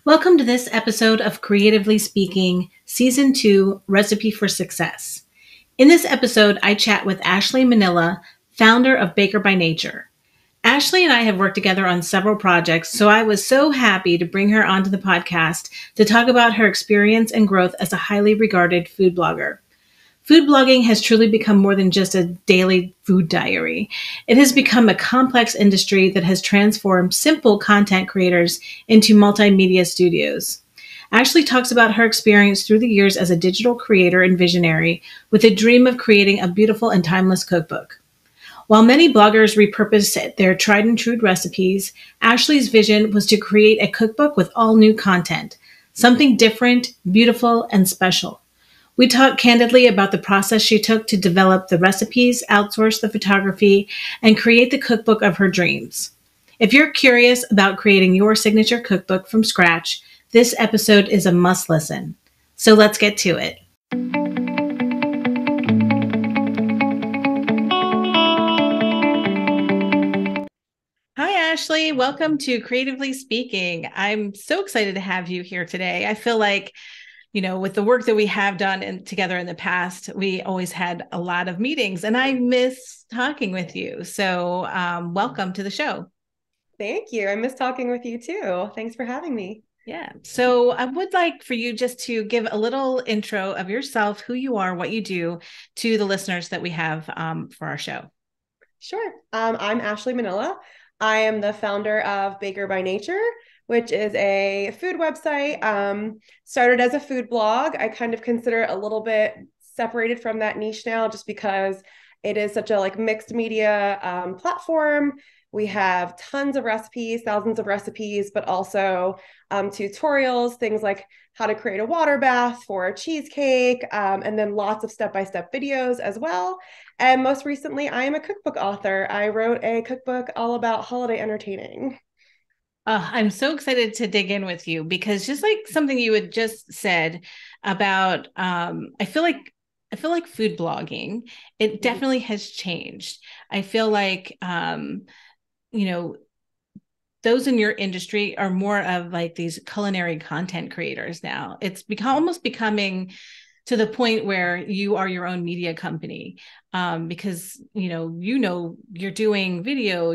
Welcome to this episode of Creatively Speaking, Season 2, Recipe for Success. In this episode, I chat with Ashley Manila, founder of Baker by Nature. Ashley and I have worked together on several projects, so I was so happy to bring her onto the podcast to talk about her experience and growth as a highly regarded food blogger. Food blogging has truly become more than just a daily food diary. It has become a complex industry that has transformed simple content creators into multimedia studios. Ashley talks about her experience through the years as a digital creator and visionary with a dream of creating a beautiful and timeless cookbook. While many bloggers repurpose their tried and true recipes, Ashley's vision was to create a cookbook with all new content, something different, beautiful, and special. We talk candidly about the process she took to develop the recipes, outsource the photography, and create the cookbook of her dreams. If you're curious about creating your signature cookbook from scratch, this episode is a must listen. So let's get to it. Hi, Ashley. Welcome to Creatively Speaking. I'm so excited to have you here today. I feel like with the work that we have done together in the past, we always had a lot of meetings and I miss talking with you. So welcome to the show. Thank you. I miss talking with you too. Thanks for having me. Yeah. So I would like for you just to give a little intro of yourself, who you are, what you do to the listeners that we have for our show. Sure. I'm Ashley Manila. I am the founder of Baker by Nature, which is a food website. Started as a food blog. I kind of consider it a little bit separated from that niche now, just because it is such a mixed media platform. We have tons of recipes, thousands of recipes, but also tutorials, things like how to create a water bath for a cheesecake, and then lots of step-by-step videos as well. And most recently, I am a cookbook author. I wrote a cookbook all about holiday entertaining. I'm so excited to dig in with you because just like something you had just said about, I feel like food blogging, it definitely has changed. I feel like, you know, those in your industry are more of like these culinary content creators now. It's almost becoming to the point where you are your own media company, because you're doing video,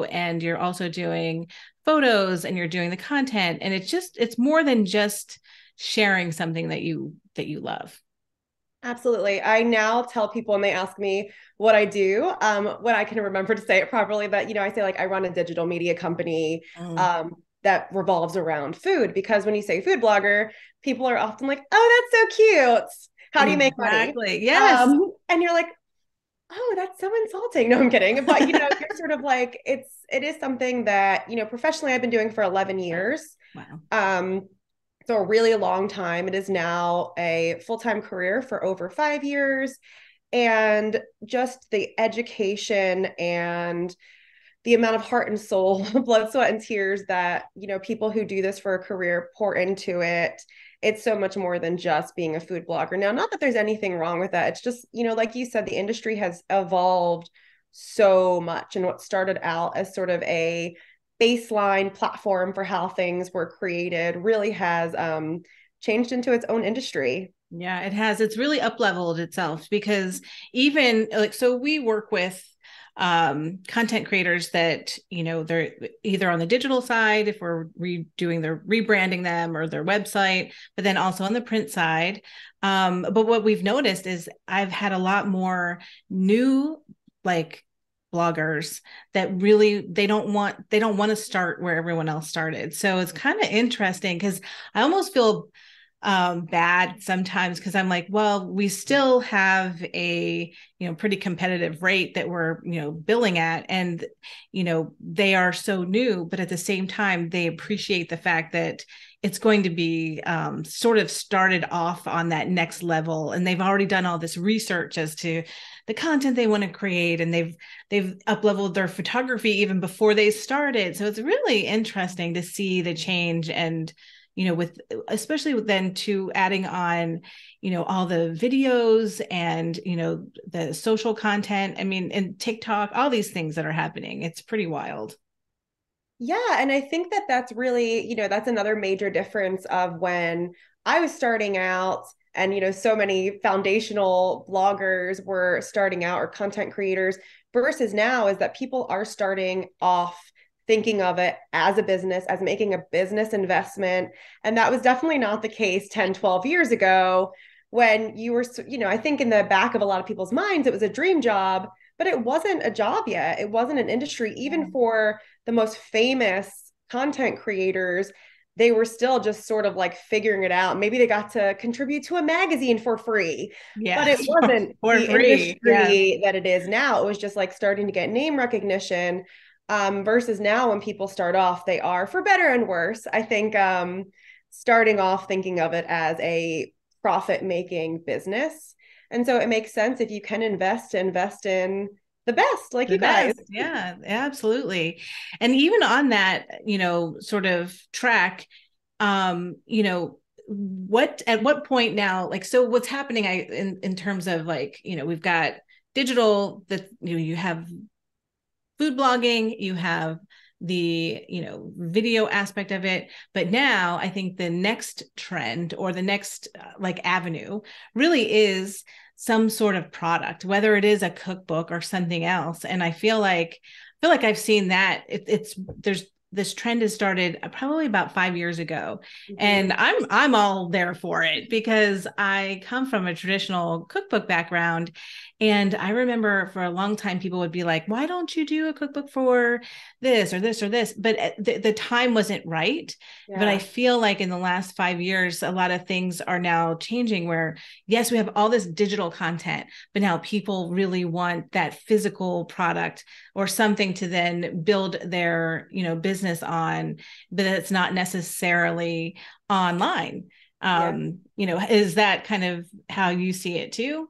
and you're also doing photos, and you're doing the content, and it's more than just sharing something that you love. Absolutely. I now tell people when they ask me what I do, when I can remember to say it properly, but I say I run a digital media company Mm. that revolves around food. Because when you say food blogger, people are often like, "Oh, that's so cute. How do you make money?" Exactly. Yes. And you're like, "Oh, that's so insulting." No, I'm kidding. But you're sort of like, it is something that professionally I've been doing for 11 years. Wow. Um, so a really long time. It is now a full-time career for over 5 years. And just the education and the amount of heart and soul, blood, sweat, and tears that, people who do this for a career pour into it. It's so much more than just being a food blogger. Now, not that there's anything wrong with that. It's just, like you said, the industry has evolved so much. And what started out as sort of a baseline platform for how things were created really has changed into its own industry. Yeah, it has. It's really up leveled itself because even so we work with content creators that, they're either on the digital side, if we're redoing their rebranding them or their website, but then also on the print side. But what we've noticed is I've had a lot more new bloggers that really they don't want to start where everyone else started. So it's kind of interesting because I almost feel bad sometimes because I'm like, well, we still have a pretty competitive rate that we're billing at, and they are so new, but at the same time they appreciate the fact that it's going to be sort of started off on that next level, and they've already done all this research as to the content they want to create, and they've up leveled their photography even before they started. So it's really interesting to see the change. And with especially then to adding on all the videos and the social content, I mean, and TikTok, all these things that are happening, it's pretty wild. Yeah, and I think that that's really, that's another major difference of when I was starting out and, so many foundational bloggers were starting out or content creators versus now is that people are starting off thinking of it as a business, as making a business investment. And that was definitely not the case 10, 12 years ago when you were, I think in the back of a lot of people's minds, it was a dream job, but it wasn't a job yet. It wasn't an industry, even for the most famous content creators, they were still just sort of like figuring it out. Maybe they got to contribute to a magazine for free, but it Yes, wasn't for the free. Yes. industry that it is now. It was just like starting to get name recognition. Versus now, when people start off, they are, for better and worse, I think, starting off thinking of it as a profit making business. And so it makes sense if you can invest in the best, like The you guys. best. Yeah, absolutely. And even on that, sort of track, what at what point now, like, so what's happening in terms of like, we've got digital that you have food blogging, you have the video aspect of it, but now I think the next trend or the next like avenue really is some sort of product, whether it is a cookbook or something else. And I feel like I've seen that it's there's this trend has started probably about 5 years ago, and Mm-hmm. I'm all there for it because I come from a traditional cookbook background. And I remember for a long time, people would be like, why don't you do a cookbook for this or this or this? But the time wasn't right. But I Yeah. feel like in the last 5 years, a lot of things are now changing where, yes, we have all this digital content, but now people really want that physical product or something to then build their, business on, but it's not necessarily online. Yeah. Is that kind of how you see it too?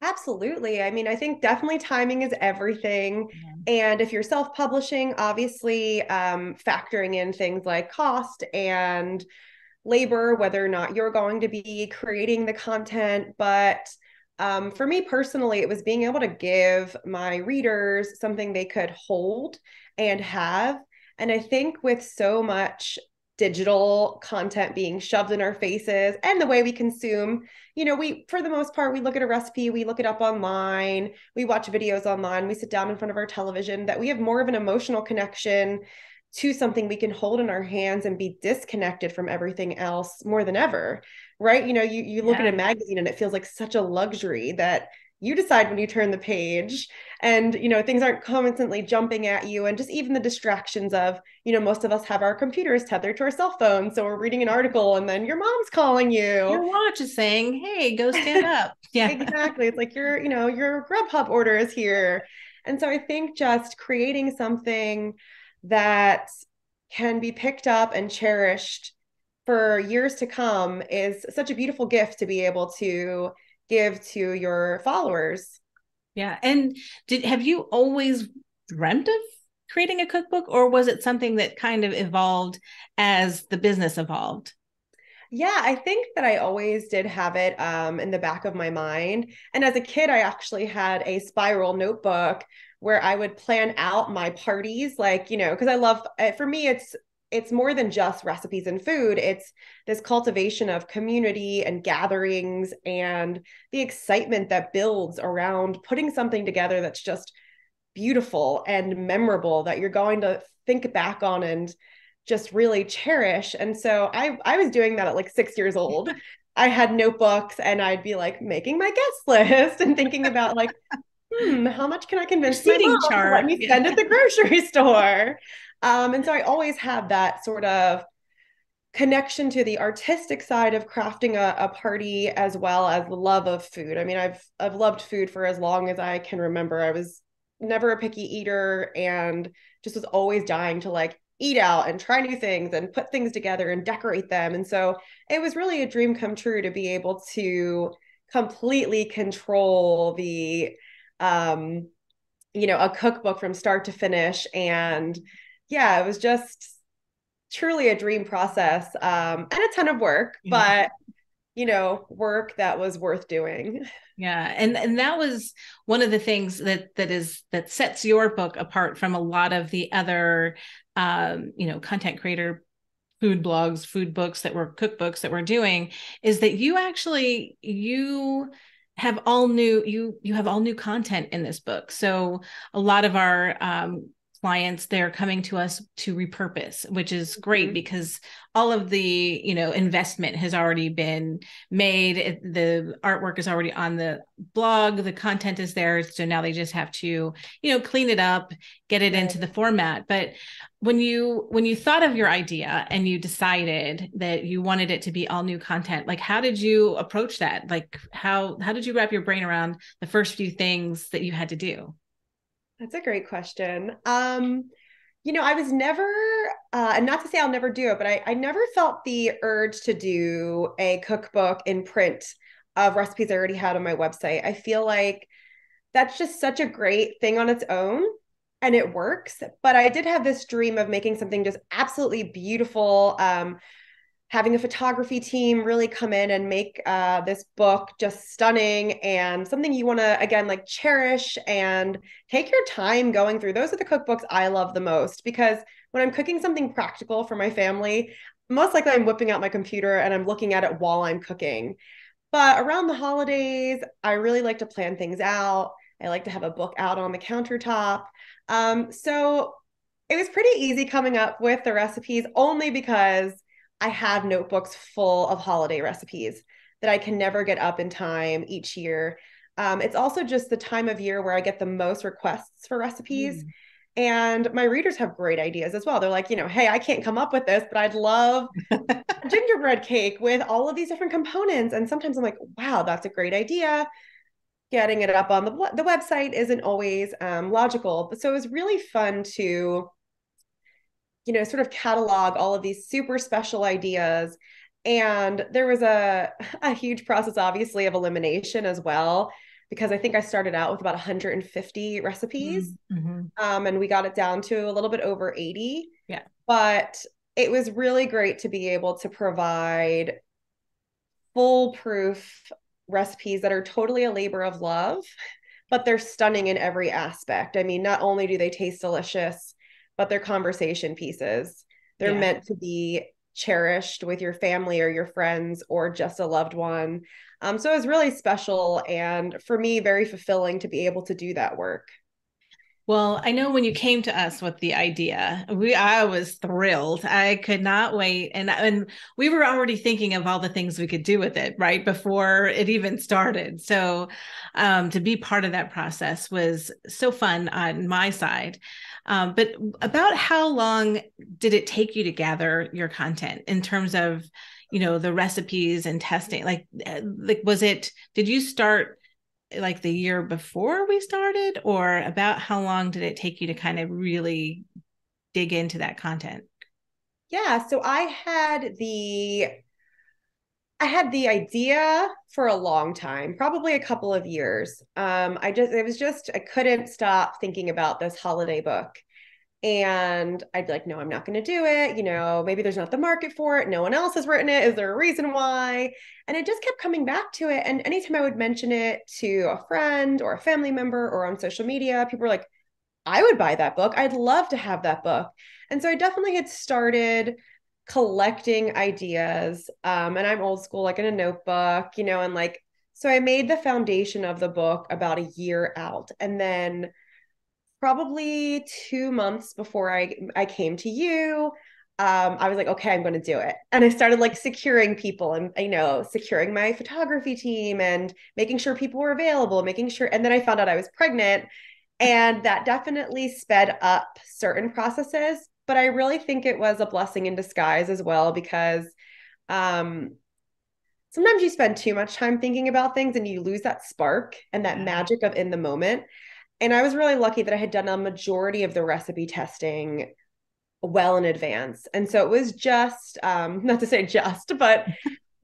Absolutely. I mean, I think definitely timing is everything. Yeah. And if you're self-publishing, obviously, factoring in things like cost and labor, whether or not you're going to be creating the content. But for me personally, it was being able to give my readers something they could hold and have. And I think with so much digital content being shoved in our faces and the way we consume, we, for the most part, we look at a recipe, we look it up online, we watch videos online, we sit down in front of our television, that we have more of an emotional connection to something we can hold in our hands and be disconnected from everything else more than ever, right? You look at a Yeah. magazine and it feels like such a luxury that you decide when you turn the page, and things aren't constantly jumping at you, and just even the distractions of, most of us have our computers tethered to our cell phones, so we're reading an article and then your mom's calling you. Your watch is saying, hey, go stand up. Yeah. Exactly. It's like your Grubhub order is here. And so I think just creating something that can be picked up and cherished for years to come is such a beautiful gift to be able to give to your followers. Yeah. And have you always dreamt of creating a cookbook, or was it something that kind of evolved as the business evolved? Yeah, I think that I always did have it in the back of my mind. And as a kid, I actually had a spiral notebook where I would plan out my parties, like, because I love, for me, it's more than just recipes and food. It's this cultivation of community and gatherings and the excitement that builds around putting something together that's just beautiful and memorable that you're going to think back on and just really cherish. And so I was doing that at like 6 years old. I had notebooks and I'd be like making my guest list and thinking about like, how much can I Your convince my seating mom to let chart. me Yeah. spend at the grocery store? And so I always have that sort of connection to the artistic side of crafting a party as well as the love of food. I mean, I've loved food for as long as I can remember. I was never a picky eater and just was always dying to like eat out and try new things and put things together and decorate them. And so it was really a dream come true to be able to completely control the a cookbook from start to finish. And yeah, it was just truly a dream process, and a ton of work, Yeah. but work that was worth doing. Yeah, and that was one of the things that sets your book apart from a lot of the other content creator food blogs, food books that were cookbooks that we're doing, is that you have all new content in this book. So a lot of our clients, they're coming to us to repurpose, which is great Mhm. because all of the investment has already been made. The artwork is already on the blog, the content is there, so now they just have to clean it up, get it Right. into the format. But when you thought of your idea and you decided that you wanted it to be all new content, like how did you approach that? Like how did you wrap your brain around the first few things that you had to do? That's a great question. I was never, and not to say I'll never do it, but I never felt the urge to do a cookbook in print of recipes I already had on my website. I feel like that's just such a great thing on its own and it works. But I did have this dream of making something just absolutely beautiful. Having a photography team really come in and make this book just stunning and something you want to, again, like cherish and take your time going through. Those are the cookbooks I love the most because when I'm cooking something practical for my family, most likely I'm whipping out my computer and I'm looking at it while I'm cooking. But around the holidays, I really like to plan things out. I like to have a book out on the countertop. So it was pretty easy coming up with the recipes only because I have notebooks full of holiday recipes that I can never get up in time each year. It's also just the time of year where I get the most requests for recipes. Mm. And my readers have great ideas as well. They're like, hey, I can't come up with this, but I'd love a gingerbread cake with all of these different components. And sometimes I'm like, wow, that's a great idea. Getting it up on the website isn't always logical. But so it was really fun to sort of catalog all of these super special ideas. And there was a huge process, obviously, of elimination as well, because I think I started out with about 150 recipes, Mm-hmm. and we got it down to a little bit over 80. Yeah. But it was really great to be able to provide foolproof recipes that are totally a labor of love, but they're stunning in every aspect. I mean, not only do they taste delicious, but they're conversation pieces. They're Yeah. meant to be cherished with your family or your friends or just a loved one. So it was really special and for me, very fulfilling to be able to do that work. Well, I know when you came to us with the idea, I was thrilled. I could not wait, and we were already thinking of all the things we could do with it right before it even started. So, to be part of that process was so fun on my side. But about how long did it take you to gather your content in terms of, the recipes and testing? Like was it? Did you start like the year before we started, or about how long did it take you to kind of really dig into that content? Yeah, so I had the idea for a long time, probably a couple of years. I couldn't stop thinking about this holiday book. And I'd be like, no, I'm not going to do it. Maybe there's not the market for it. No one else has written it. Is there a reason why? And it just kept coming back to it. And anytime I would mention it to a friend or a family member or on social media, people were like, I would buy that book. I'd love to have that book. And so I definitely had started collecting ideas. And I'm old school, like in a notebook, and like, so I made the foundation of the book about a year out. And then probably 2 months before I came to you, I was like, okay, I'm going to do it. And I started like securing people and, securing my photography team and making sure people were available, making sure. And then I found out I was pregnant. And that definitely sped up certain processes. But I really think it was a blessing in disguise as well, because um, sometimes you spend too much time thinking about things and you lose that spark and that Yeah. magic of in the moment. And I was really lucky that I had done a majority of the recipe testing well in advance. And so it was just, not to say just, but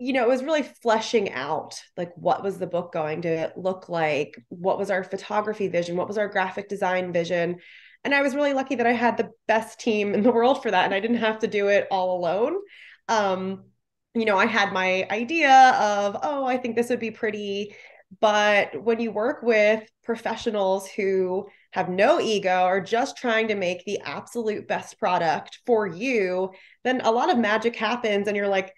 it was really fleshing out like what was the book going to look like? What was our photography vision? What was our graphic design vision? And I was really lucky that I had the best team in the world for that. And I didn't have to do it all alone. Um, I had my idea of, oh, I think this would be pretty. But when you work with professionals who have no ego, are just trying to make the absolute best product for you, then a lot of magic happens. And you're like,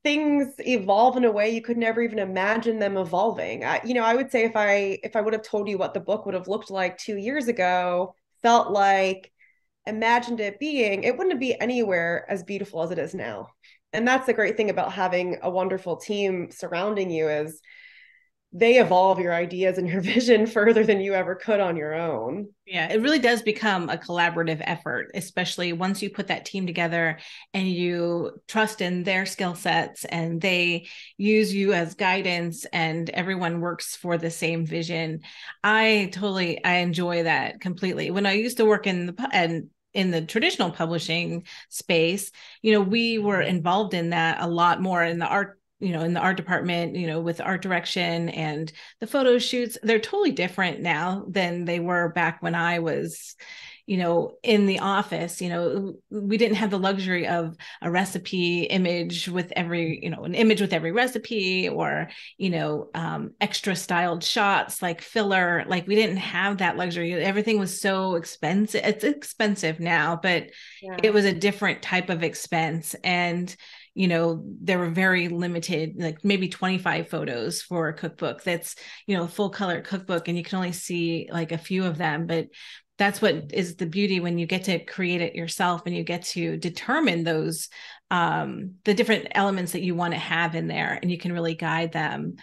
things evolve in a way you could never even imagine them evolving. I would say if I would have told you what the book would have looked like 2 years ago, felt like, imagined it being, it wouldn't be anywhere as beautiful as it is now. And that's the great thing about having a wonderful team surrounding you is they evolve your ideas and your vision further than you ever could on your own. Yeah, it really does become a collaborative effort, especially once you put that team together and you trust in their skill sets and they use you as guidance and everyone works for the same vision. I enjoy that completely. When I used to work in the traditional publishing space, we were involved in that a lot more in the art, in the art department, with art direction and the photo shoots. They're totally different now than they were back when I was, in the office. We didn't have the luxury of a recipe image with every, an image with every recipe, or, extra styled shots like filler. Like, we didn't have that luxury. Everything was so expensive. It's expensive now, but it Yeah. was a different type of expense. And there were very limited, like maybe 25 photos for a cookbook that's, full color cookbook, and you can only see like a few of them. But that's what is the beauty when you get to create it yourself and you get to determine those, the different elements that you want to have in there, and you can really guide them.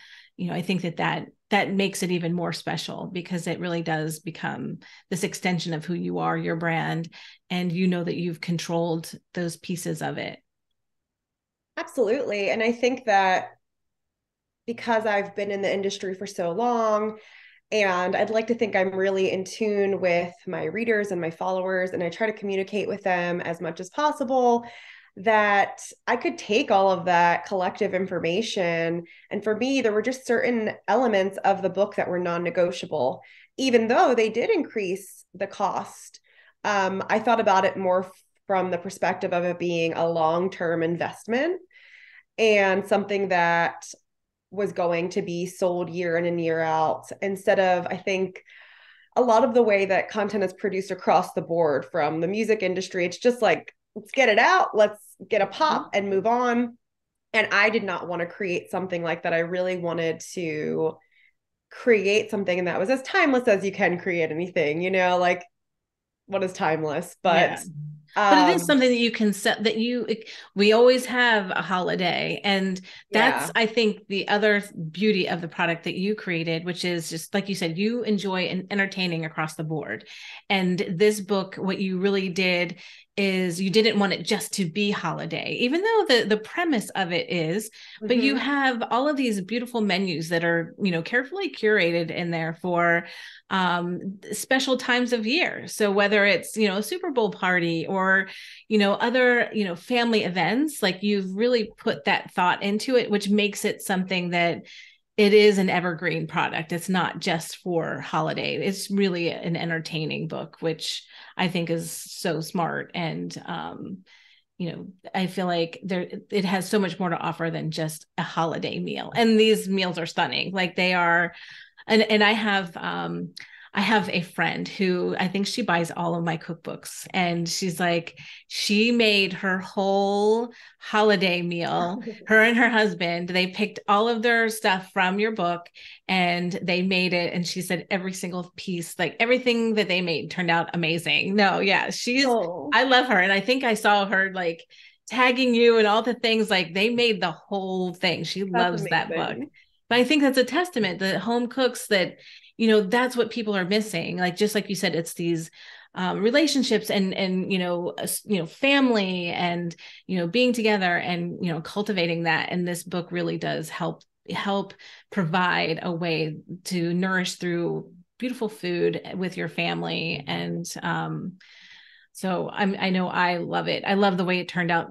I think that makes it even more special, because it really does become this extension of who you are, your brand, and that you've controlled those pieces of it. Absolutely. And I think that because I've been in the industry for so long, and I'd like to think I'm really in tune with my readers and my followers, and I try to communicate with them as much as possible, that I could take all of that collective information. And for me, there were just certain elements of the book that were non negotiable, even though they did increase the cost. I thought about it more from the perspective of it being a long term investment and something that was going to be sold year in and year out, instead of, I think, a lot of the way that content is produced across the board from the music industry. It's just like, let's get it out, let's get a pop and move on. And I did not want to create something like that. I really wanted to create something that was as timeless as you can create anything, like what is timeless? Yeah. But But it is um something that you can set, we always have a holiday. And that's, yeah. I think, the other beauty of the product that you created, which is just like you said, you enjoy entertaining across the board. And this book, what you really did is you didn't want it just to be holiday, even though the premise of it is, but you Mm-hmm. have all of these beautiful menus that are, carefully curated in there for special times of year. So whether it's, a Super Bowl party or, other, family events, like, you've really put that thought into it, which makes it something that it is an evergreen product. It's not just for holiday. It's really an entertaining book, which I think is so smart. And, I feel like it has so much more to offer than just a holiday meal. And these meals are stunning. Like, they are. And I have a friend who, I think she buys all of my cookbooks, and she's like, she made her whole holiday meal. Her and her husband, they picked all of their stuff from your book and they made it. And she said every single piece, like everything that they made, turned out amazing. No, yeah, Oh, I love her. And I think I saw her like tagging you and all the things. Like, they made the whole thing. She that's loves that book. amazing. But I think that's a testament that home cooks, that, that's what people are missing. Like, just like you said, it's these relationships and family and, being together and, cultivating that. And this book really does help provide a way to nourish through beautiful food with your family. And so I know I love it. I love the way it turned out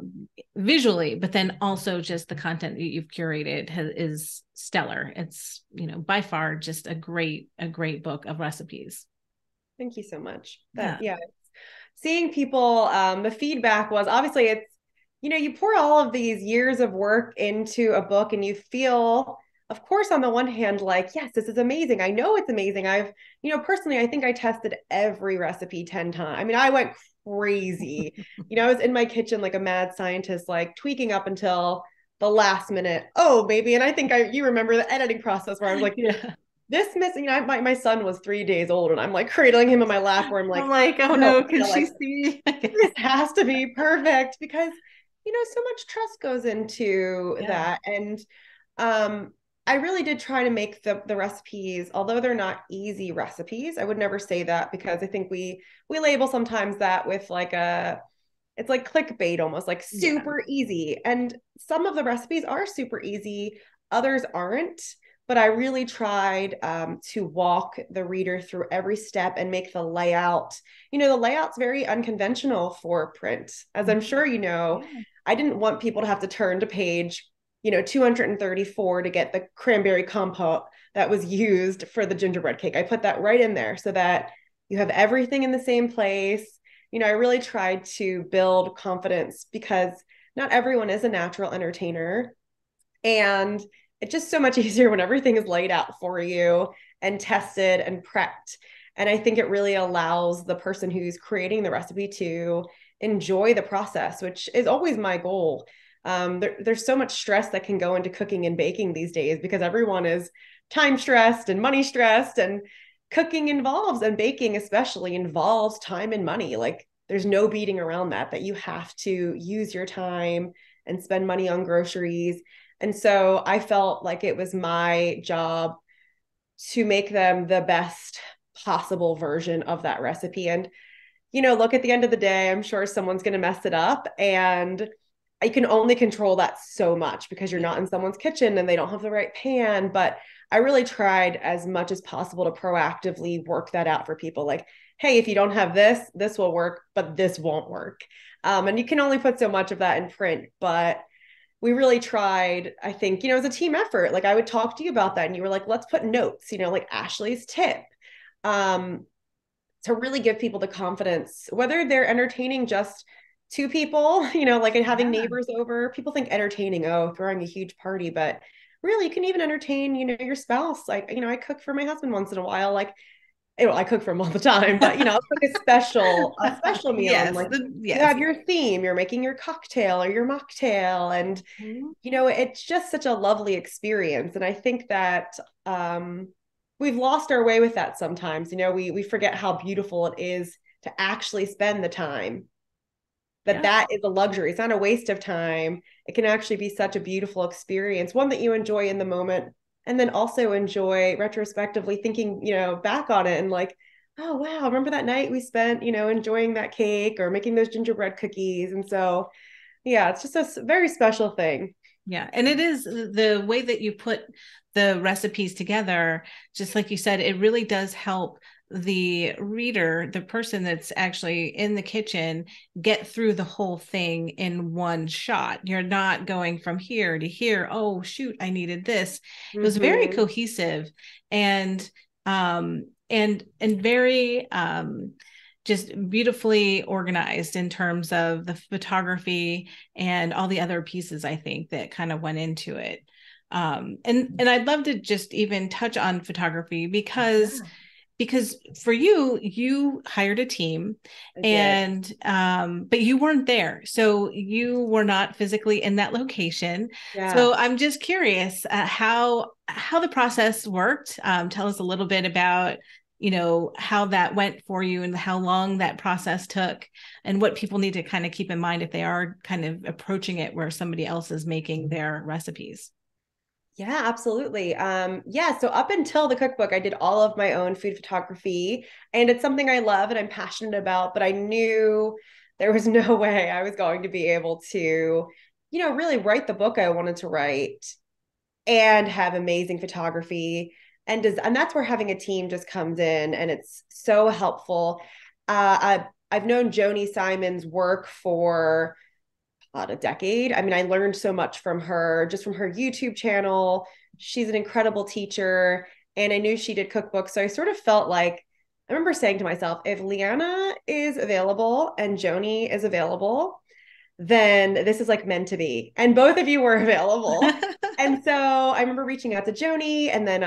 visually, but then also just the content that you've curated is stellar. It's, by far just a great book of recipes. Thank you so much. That, Yeah. yeah, seeing people, the feedback was obviously you pour all of these years of work into a book and you feel, of course, on the one hand, like, yes, this is amazing. I know it's amazing. Personally, I think I tested every recipe 10 times. I mean, I went crazy. I was in my kitchen like a mad scientist, like tweaking up until the last minute. Oh, maybe. And I think you remember the editing process where I was like, Yeah. this missing, my son was 3 days old and I'm like cradling him in my lap where I'm I'm like, like, oh no, no, can she like see? this has to be perfect because so much trust goes into Yeah. that. And um I really did try to make the recipes, although they're not easy recipes. I would never say that because I think we label sometimes that with like it's like clickbait almost, like Yeah. super easy. And some of the recipes are super easy, others aren't. But I really tried to walk the reader through every step and make the layout. The layout's very unconventional for print, as I'm sure you know. Yeah. I didn't want people to have to turn to page, 234 to get the cranberry compote that was used for the gingerbread cake. I put that right in there so that you have everything in the same place. I really tried to build confidence because not everyone is a natural entertainer. And it's just so much easier when everything is laid out for you and tested and prepped. And I think it really allows the person who's creating the recipe to enjoy the process, which is always my goal. There's so much stress that can go into cooking and baking these days because everyone is time stressed and money stressed, and cooking involves, and baking especially involves, time and money. Like there's no beating around that you have to use your time and spend money on groceries. And so I felt like it was my job to make them the best possible version of that recipe. And, look, at the end of the day, I'm sure someone's going to mess it up. And I can only control that so much because you're not Yeah. in someone's kitchen and they don't have the right pan. But I really tried as much as possible to proactively work that out for people. Like, hey, if you don't have this, this will work, but this won't work. And you can only put so much of that in print. But we really tried, I think, as a team effort. Like I would talk to you about that and you were like, let's put notes, like Ashley's tip, um, to really give people the confidence, whether they're entertaining just two people, like having Yeah. neighbors over. People think entertaining, oh, throwing a huge party, but really you can even entertain, your spouse. Like, I cook for my husband once in a while. Like, I cook for him all the time, but I'll cook a special meal, and Yes. like you Yes. have your theme, you're making your cocktail or your mocktail, and Mhm. it's just such a lovely experience. And I think that we've lost our way with that sometimes. We forget how beautiful it is to actually spend the time. Yeah. That is a luxury. It's not a waste of time. It can actually be such a beautiful experience, one that you enjoy in the moment, and then also enjoy retrospectively thinking, back on it and like, oh wow, remember that night we spent, enjoying that cake or making those gingerbread cookies. And so, yeah, it's just a very special thing. Yeah. And it is the way that you put the recipes together, just like you said, it really does help the reader, the person that's actually in the kitchen, get through the whole thing in one shot. You're not going from here to here. Oh, shoot, I needed this. It was very Mm-hmm. cohesive and very just beautifully organized in terms of the photography and all the other pieces I think that kind of went into it. And I'd love to just even touch on photography Yeah, because for you hired a team I did. and but you weren't there, so you were not physically in that location. Yeah. So I'm just curious how the process worked. Tell us a little bit about how that went for you and how long that process took and what people need to kind of keep in mind if they are kind of approaching it where somebody else is making their recipes. Yeah, absolutely. Yeah, so up until the cookbook, I did all of my own food photography, and it's something I love and I'm passionate about, but I knew there was no way I was going to be able to, really write the book I wanted to write and have amazing photography. And that's where having a team just comes in and it's so helpful. I've known Joni Simon's work for about a decade. I mean, I learned so much from her, just from her YouTube channel. She's an incredible teacher. And I knew she did cookbooks. So I sort of felt like, I remember saying to myself, if Leanna is available and Joni is available, then this is like meant to be. And both of you were available. And so I remember reaching out to Joni and then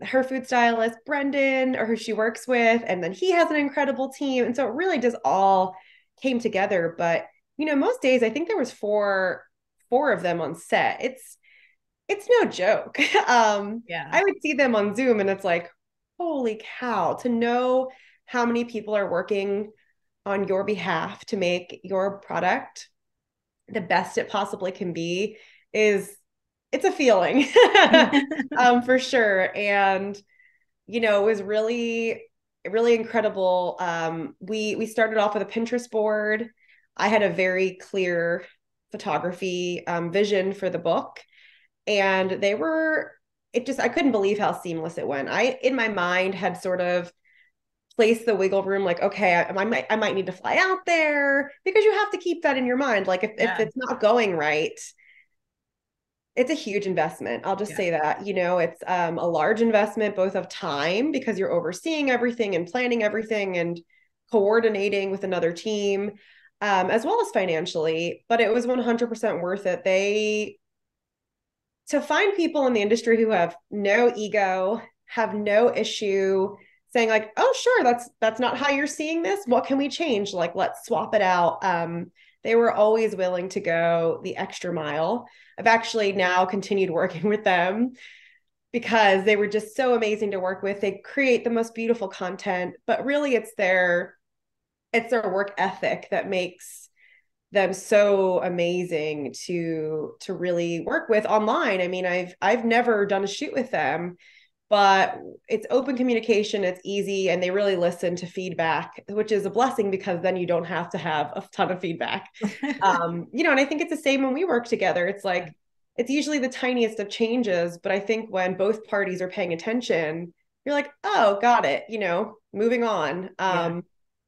her food stylist, Brendan, or who she works with. And then he has an incredible team. And so it really just all came together. But, most days I think there was four of them on set. It's no joke. Yeah. I would see them on Zoom and it's like, holy cow, to know how many people are working on your behalf to make your product the best it possibly can be is it's a feeling for sure. And it was really incredible. We started off with a Pinterest board. I had a very clear photography vision for the book, and I couldn't believe how seamless it went. I in my mind had sort of place the wiggle room, like, okay, I might need to fly out there, because you have to keep that in your mind, like if Yeah. it's not going right, it's a huge investment. I'll just Yeah. say that, it's a large investment, both of time, because you're overseeing everything and planning everything and coordinating with another team, as well as financially, but it was 100% worth it. To find people in the industry who have no ego, have no issue saying like, "Oh, sure, that's not how you're seeing this. What can we change? Like, let's swap it out." They were always willing to go the extra mile. I've actually now continued working with them because they were just so amazing to work with. They create the most beautiful content, but really it's their work ethic that makes them so amazing to really work with online. I mean, I've never done a shoot with them, but it's open communication, it's easy, and they really listen to feedback, which is a blessing because then you don't have to have a ton of feedback. And I think it's the same when we work together. It's like it's usually the tiniest of changes, but I think when both parties are paying attention, you're like, oh, got it, moving on. Yeah.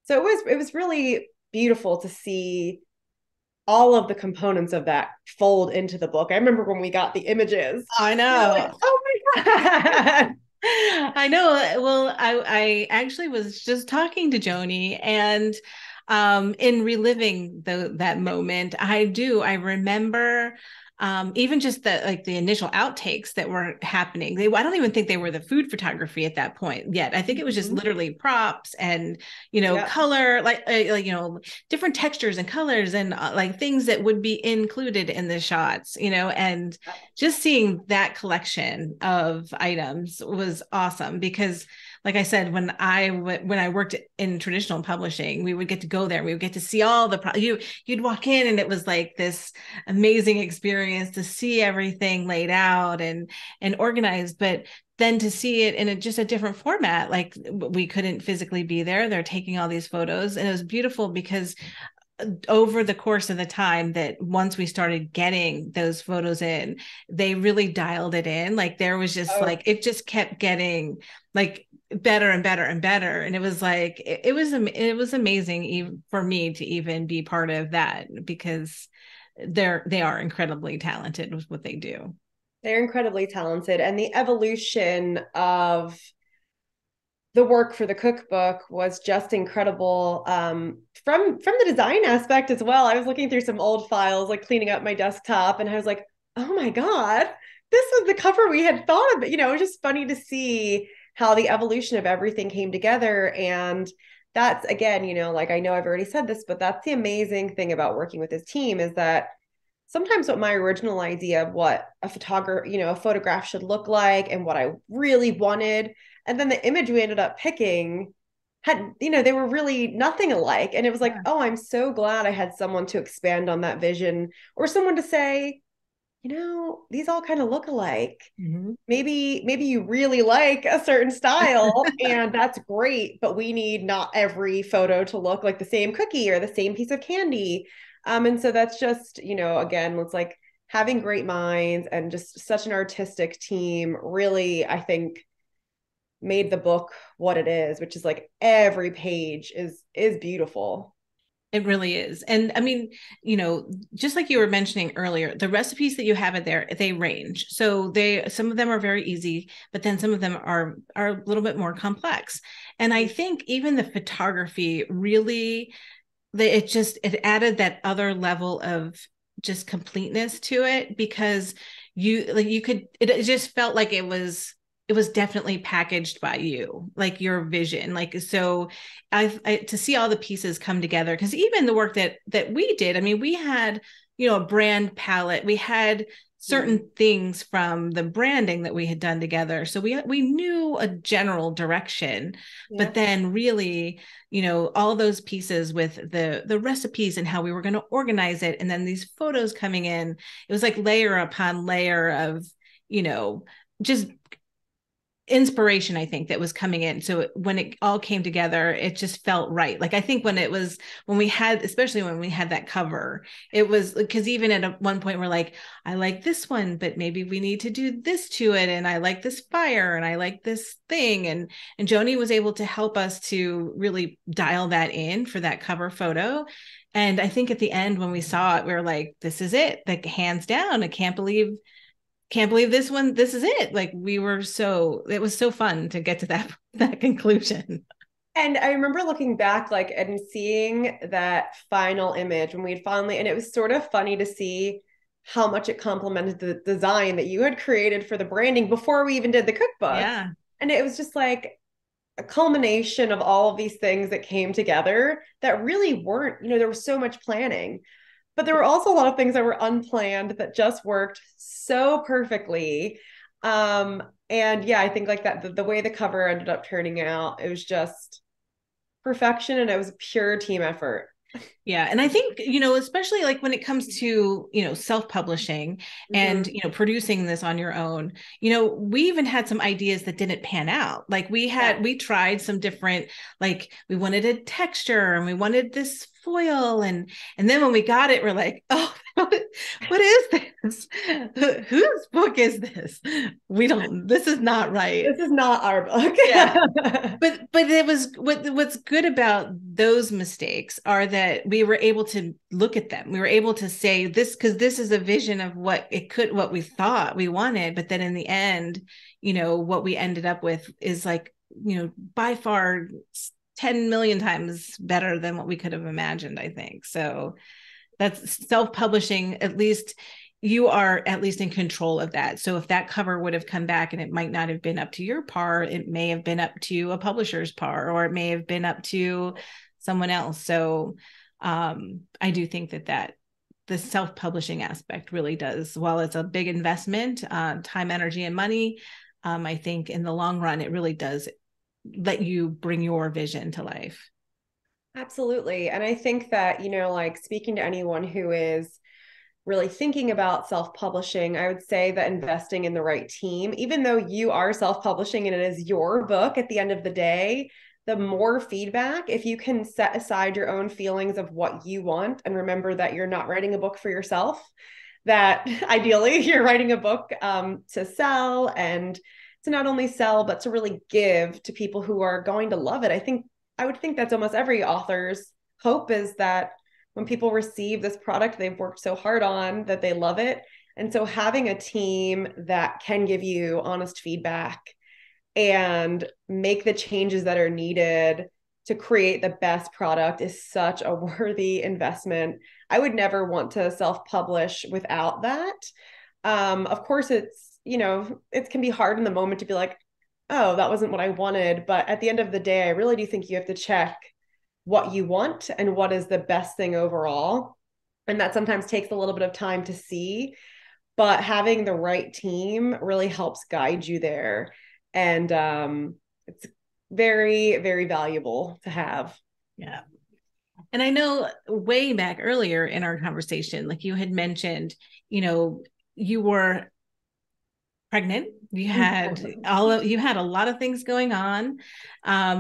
So it was really beautiful to see all of the components of that fold into the book. I remember when we got the images, I we were like, know. oh my God. I know. Well, I actually was just talking to Joni, and in reliving that moment, I remember even just the initial outtakes that were happening. I don't even think they were the food photography at that point yet. I think it was just Mhm. literally props and Yep. color, different textures and colors and like things that would be included in the shots, and just seeing that collection of items was awesome because like I said, when I worked in traditional publishing, we would get to go there. We would get to see all you'd walk in and it was like this amazing experience to see everything laid out and organized. But then to see it in just a different format, like we couldn't physically be there. They're taking all these photos, and it was beautiful because over the course of the time that once we started getting those photos in, they really dialed it in. Like there was just Oh, like it just kept getting like better and better and better, and it was like it was amazing for me to even be part of that because they are incredibly talented with what they do. they're incredibly talented. And the evolution of the work for the cookbook was just incredible, from the design aspect as well. I was looking through some old files, like cleaning up my desktop, and I was like, oh my God, this was the cover we had thought of. It was just funny to see how the evolution of everything came together. And that's, again, like, I know I've already said this, but that's the amazing thing about working with this team, is that sometimes what my original idea of what a photograph should look like and what I really wanted, and then the image we ended up picking they were really nothing alike. And it was like, Yeah. oh, I'm so glad I had someone to expand on that vision, or someone to say, these all kind of look alike. Mm-hmm. Maybe you really like a certain style, and that's great, but we need not every photo to look like the same cookie or the same piece of candy. And so that's just, again, it's like having great minds and just such an artistic team really, I think, made the book what it is, which is like every page is beautiful. It really is. And I mean, just like you were mentioning earlier, the recipes that you have in there, they range. So some of them are very easy, but then some of them are a little bit more complex. And I think even the photography really it added that other level of just completeness to it, because you could, it just felt like it was definitely packaged by you, like your vision. Like, so I to see all the pieces come together, because even the work that we did, I mean, we had, a brand palette, we had certain things from the branding that we had done together, so we knew a general direction. Yeah. But then really, all those pieces with the recipes and how we were going to organize it, and then these photos coming in, it was like layer upon layer of, you know just inspiration, I think, that was coming in. So when it all came together, it just felt right. Like, I think when we had, especially when we had that cover, it was because even at one point we're like, I like this one, but maybe we need to do this to it, and I like this fire, and I like this thing, and Joni was able to help us to really dial that in for that cover photo. And I think at the end, when we saw it, we were like, this is it, like, hands down. I can't believe this one, this is it. Like, it was so fun to get to that conclusion. And I remember looking back, like, and seeing that final image when we'd finally, and it was sort of funny to see how much it complemented the design that you had created for the branding before we even did the cookbook. Yeah. And it was just like a culmination of all of these things that came together that really weren't, there was so much planning, but there were also a lot of things that were unplanned that just worked so perfectly. And yeah, I think like that, the way the cover ended up turning out, it was just perfection, and it was a pure team effort. Yeah. And I think, especially like when it comes to, self-publishing and, Mm-hmm. producing this on your own, we even had some ideas that didn't pan out. Like, Yeah. we tried some different, like, we wanted a texture and we wanted this foil. And then when we got it, we're like, oh, what is this? Whose book is this? This is not right. This is not our book. Yeah. But it was, what's good about those mistakes are that we were able to look at them. We were able to say this, because this is a vision of what we thought we wanted. But then in the end, what we ended up with is like, by far 10 million times better than what we could have imagined, I think. So that's self-publishing. At least you are at least in control of that. So if that cover would have come back and it might not have been up to your par, it may have been up to a publisher's par, or it may have been up to someone else. So I do think that the self-publishing aspect really does, while it's a big investment, time, energy, and money, I think in the long run, it really does let you bring your vision to life. Absolutely. And I think that, like, speaking to anyone who is really thinking about self-publishing, I would say that investing in the right team, even though you are self-publishing and it is your book at the end of the day, the more feedback, if you can set aside your own feelings of what you want and remember that you're not writing a book for yourself, that ideally you're writing a book to sell, and to not only sell, but to really give to people who are going to love it. I would think that's almost every author's hope, is that when people receive this product they've worked so hard on, that they love it. And so having a team that can give you honest feedback and make the changes that are needed to create the best product is such a worthy investment. I would never want to self-publish without that. Of course, it can be hard in the moment to be like, oh, that wasn't what I wanted. But at the end of the day, I really do think you have to check what you want and what is the best thing overall. And that sometimes takes a little bit of time to see, but having the right team really helps guide you there. And it's very, very valuable to have. Yeah. And I know way back earlier in our conversation, like you had mentioned, you were pregnant. You had a lot of things going on. I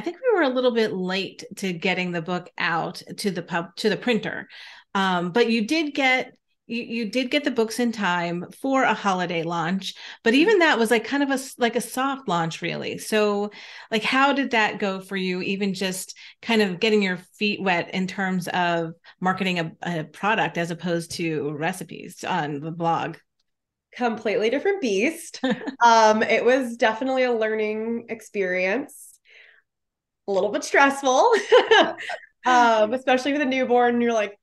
think we were a little bit late to getting the book out to the printer. But you did get the books in time for a holiday launch, but even that was like kind of a soft launch, really. So like, how did that go for you, even just kind of getting your feet wet in terms of marketing a product as opposed to recipes on the blog? Completely different beast. It was definitely a learning experience, a little bit stressful. especially with a newborn. You're like,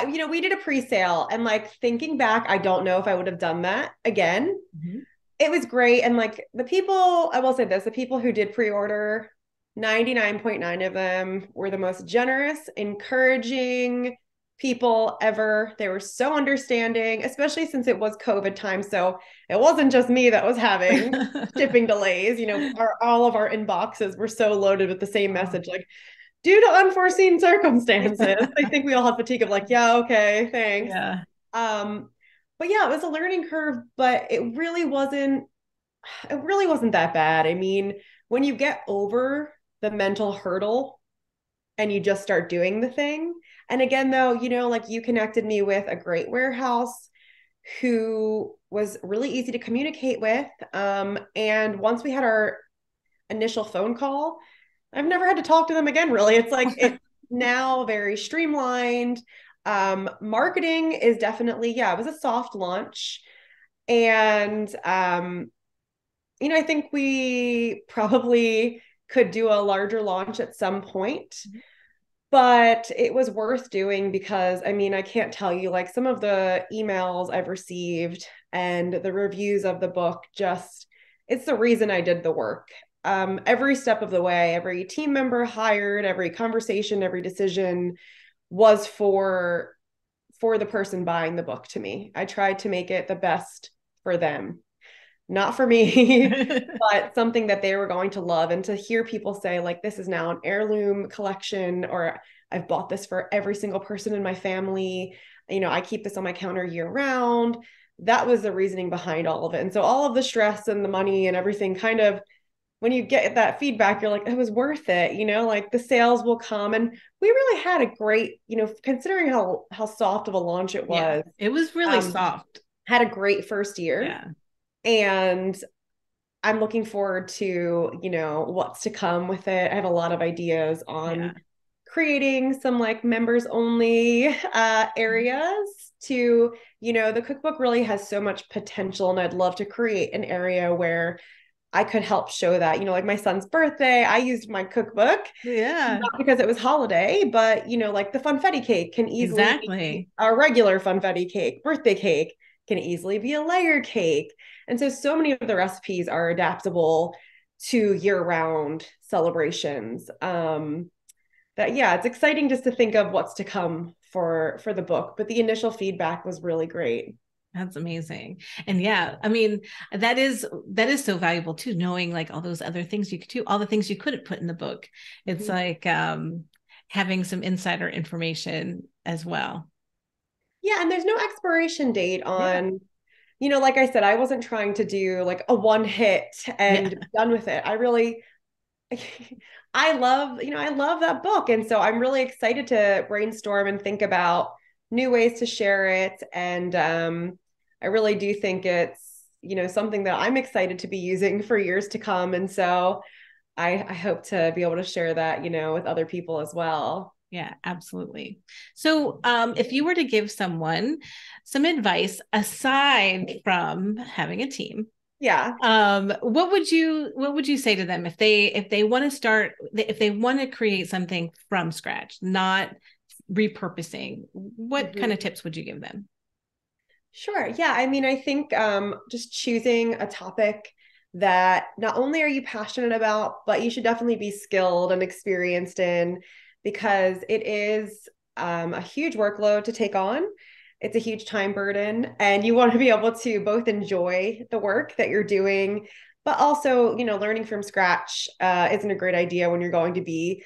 we did a pre-sale, and like thinking back, I don't know if I would have done that again. Mhm. It was great. And like the people, I will say this, the people who did pre-order, 99.9 of them were the most generous, encouraging people ever. They were so understanding, especially since it was COVID time. So it wasn't just me that was having shipping delays. All of our inboxes were so loaded with the same Oh, message, like, due to unforeseen circumstances. yeah. I think we all have fatigue of like, yeah, okay, thanks. Yeah. Um, but yeah, it was a learning curve, but it really wasn't that bad. I mean, when you get over the mental hurdle and you just start doing the thing. And again, though, like you connected me with a great warehouse who was really easy to communicate with. And once we had our initial phone call, I've never had to talk to them again, really. It's like it's now very streamlined. Marketing is definitely, yeah, it was a soft launch. And I think we probably could do a larger launch at some point, but it was worth doing because I mean, I can't tell you, like, some of the emails I've received and the reviews of the book, just it's the reason I did the work. Every step of the way, every team member hired, every conversation, every decision was for the person buying the book to me. I tried to make it the best for them, not for me, but something that they were going to love. And to hear people say, like, this is now an heirloom collection, or I've bought this for every single person in my family, I keep this on my counter year round. That was the reasoning behind all of it. And so all of the stress and the money and everything kind of, when you get that feedback, you're like, it was worth it, like the sales will come. And we really had a great, considering how soft of a launch it Yeah. was, It was really um, soft. had a great first year. Yeah. And I'm looking forward to, what's to come with it. I have a lot of ideas Yeah. on creating some like members only areas to, the cookbook really has so much potential, and I'd love to create an area where I could help show that. Like my son's birthday, I used my cookbook, Yeah. not because it was holiday, but like the funfetti cake can easily be Exactly. a regular funfetti cake. Birthday cake can easily be a layer cake. And so many of the recipes are adaptable to year-round celebrations. That yeah, it's exciting just to think of what's to come for the book. But the initial feedback was really great. That's amazing. And yeah, I mean, that is so valuable too, knowing like all those other things you could do, all the things you couldn't put in the book. It's Mhm. like having some insider information as well. Yeah, and there's no expiration date Yeah. on, like I said, I wasn't trying to do like a one hit and Yeah. be done with it. I really, I love that book. And so I'm really excited to brainstorm and think about new ways to share it. And I really do think it's, something that I'm excited to be using for years to come. And so I hope to be able to share that, with other people as well. Yeah, absolutely. So, if you were to give someone some advice aside from having a team, Yeah. what would you say to them if they want to start, if they want to create something from scratch, not repurposing? What kind Mhm. of tips would you give them? Sure. Yeah. I mean, I think just choosing a topic that not only are you passionate about, but you should definitely be skilled and experienced in, because it is a huge workload to take on. It's a huge time burden, and you want to be able to both enjoy the work that you're doing, but also, learning from scratch isn't a great idea when you're going to be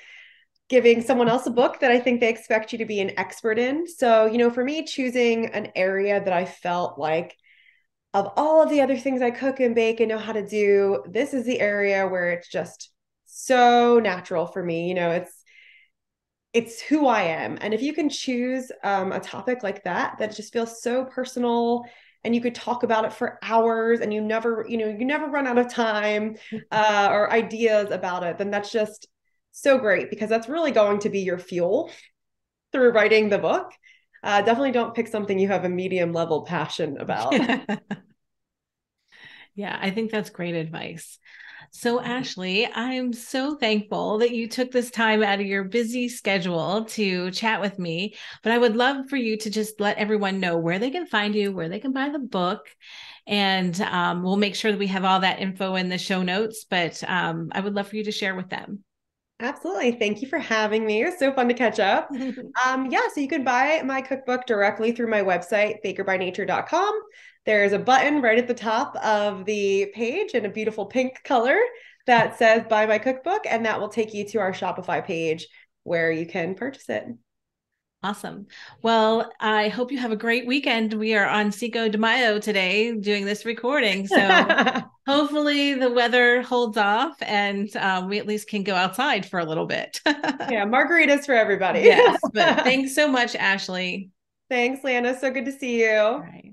giving someone else a book that I think they expect you to be an expert in. So, for me, choosing an area that I felt like, of all of the other things I cook and bake and know how to do, this is the area where it's just so natural for me. It's who I am. And if you can choose a topic like that just feels so personal, and you could talk about it for hours, and you never run out of time or ideas about it, then that's just so great, because that's really going to be your fuel through writing the book. Definitely don't pick something you have a medium level passion about. Yeah, I think that's great advice. So, Ashley, I'm so thankful that you took this time out of your busy schedule to chat with me. But I would love for you to just let everyone know where they can find you, where they can buy the book. And we'll make sure that we have all that info in the show notes. But I would love for you to share with them. Absolutely. Thank you for having me. It was so fun to catch up. Yeah, so you can buy my cookbook directly through my website, bakerbynature.com. There's a button right at the top of the page in a beautiful pink color that says buy my cookbook, and that will take you to our Shopify page where you can purchase it. Awesome. Well, I hope you have a great weekend. We are on Cinco de Mayo today doing this recording. So hopefully the weather holds off and we at least can go outside for a little bit. Yeah, margaritas for everybody. Yes, but thanks so much, Ashley. Thanks, Lana. So good to see All you. right.